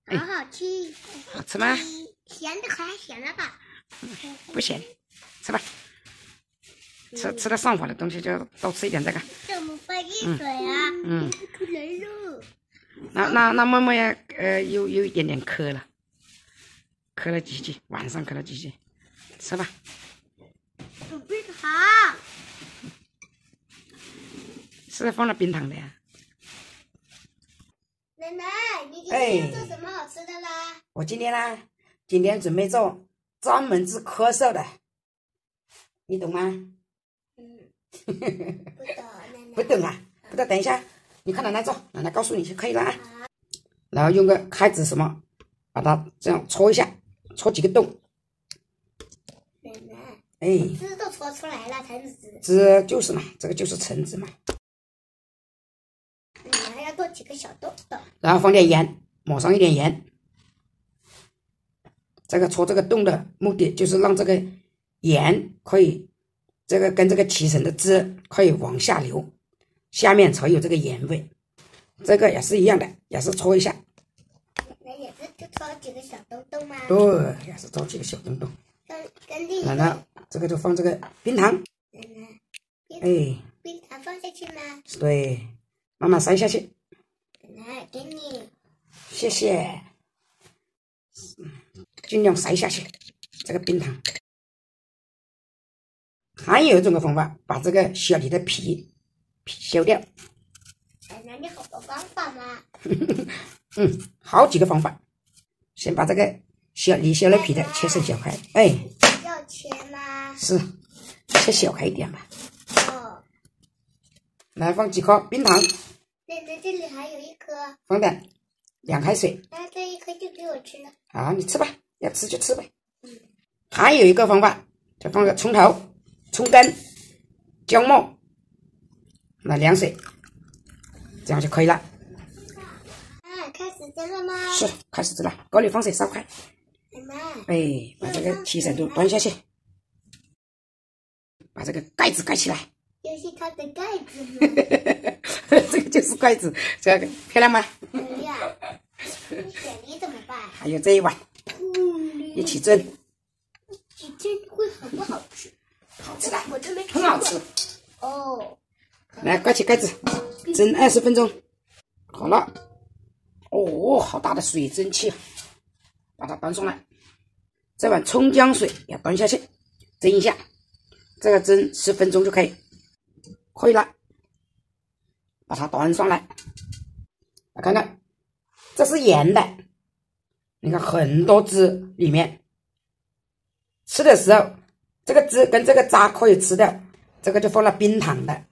好好吃。好吃吗？咸的可太咸了吧？不咸，吃吧。吃了上火的东西就多吃一点这个。怎么放进水啊？出来了。那默默呀，有一点点渴了，渴了几句，晚上渴了几句，吃吧。准备的好。是放了冰糖的呀。奶奶，你今天要做什么好吃的啦？我今天准备做专门治咳嗽的，你懂吗？不懂，奶奶。不懂啊？不懂，等一下，你看奶奶做，奶奶告诉你就可以了啊。然后用个筷子什么，把它这样戳一下，戳几个洞。奶奶，哎，汁都戳出来了，橙子。这就是嘛，这个就是橙子嘛。还要做几个小洞洞。然后放点盐，抹上一点盐。这个戳这个洞的目的就是让这个盐可以，这个跟这个提神的汁可以往下流，下面才有这个盐味。这个也是一样的，也是戳一下。那也是就戳几个小洞洞吗？对，也是戳几个小洞洞。跟另一然后这个就放这个冰糖。奶奶，哎，冰糖放下去吗？对，慢慢塞下去。奶奶，给你。谢谢。尽量塞下去这个冰糖。还有一种方法，把这个小梨的皮削掉。奶奶，你好多方法吗？好几个方法。先把这个小梨削了皮的切成小块。哎，要切吗？是，切小块一点吧。哦。来放几颗冰糖。奶奶，这里还有一颗。放点2开水。那这一颗就给我吃了。好，你吃吧，要吃就吃呗。还有一个方法，就放个葱头、葱根、姜末，那凉水，这样就可以了。开始蒸了吗？是，开始蒸了，锅里放水烧开。奶奶。哎，把这个提神度端下去，把这个盖子盖起来。这是它的盖子吗？这个就是盖子，这个漂亮吗？漂亮。雪梨怎么办？还有这一碗，一起蒸。一起蒸会好不好吃？好吃的，我都没吃过。很好吃。哦。来，盖起盖子，蒸20分钟。好了。哦，好大的水蒸气啊！把它端上来。这碗葱姜水要端下去，蒸一下。这个蒸10分钟就可以，可以了。把它端上来，来看看，这是盐的。你看很多汁里面，吃的时候这个汁跟这个渣可以吃掉，这个就放了冰糖的，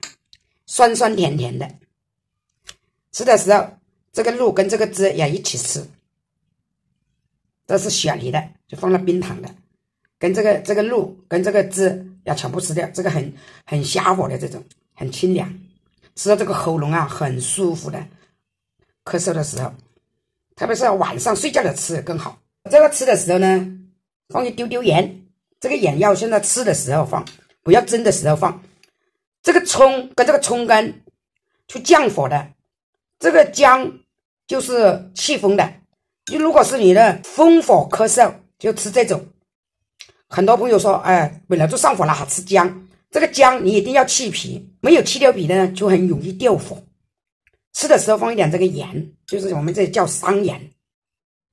酸酸甜甜的。吃的时候这个露跟这个汁也一起吃。这是雪梨的，就放了冰糖的，跟这个露跟这个汁要全部吃掉，这个很下火的，这种很清凉，吃到这个喉咙啊很舒服的。咳嗽的时候，特别是晚上睡觉的吃更好。这个吃的时候呢，放一丢丢盐，这个盐要现在吃的时候放，不要蒸的时候放。这个葱跟这个葱根去降火的，这个姜就是祛风的。如果是你的风火咳嗽，就吃这种。很多朋友说，哎，本来就上火了还吃姜，这个姜你一定要去皮，没有去掉皮的呢，就很容易掉火。吃的时候放一点这个盐，就是我们这里叫桑盐，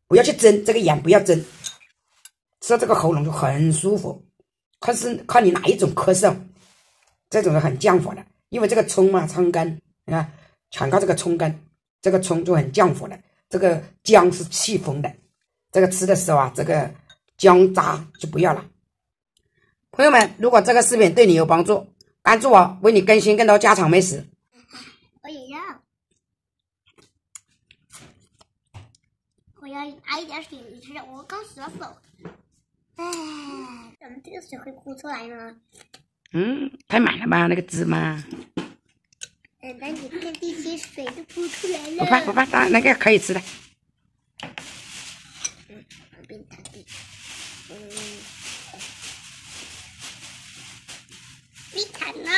不要去蒸，这个盐不要蒸，吃到这个喉咙就很舒服。看你哪一种咳嗽，这种是很降火的，因为这个葱嘛，葱根，你看全靠这个葱根，这个葱就很降火的。这个姜是祛风的，这个吃的时候啊，这个姜渣就不要了。朋友们，如果这个视频对你有帮助，关注我，为你更新更多家常美食。我也要。我要拿一点水吃，我刚洗了手。哎，怎么这个水会哭出来呢？太满了吧，那个汁嘛。奶奶，你看这些水都哭出来了。不怕，当然那个可以吃的。冰糖的。冰糖呢？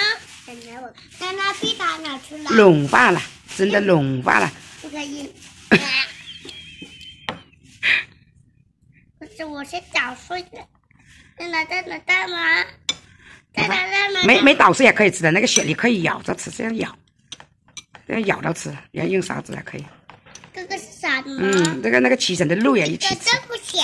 奶奶，冰糖哪去了？融化了，真的融化了。不可以。是我先捣碎的。在吗？没捣碎也可以吃的，那个雪梨可以咬着吃，这样咬着吃，要用勺子也可以。这个是啥的吗？那个七层的肉也一起吃。这不咸。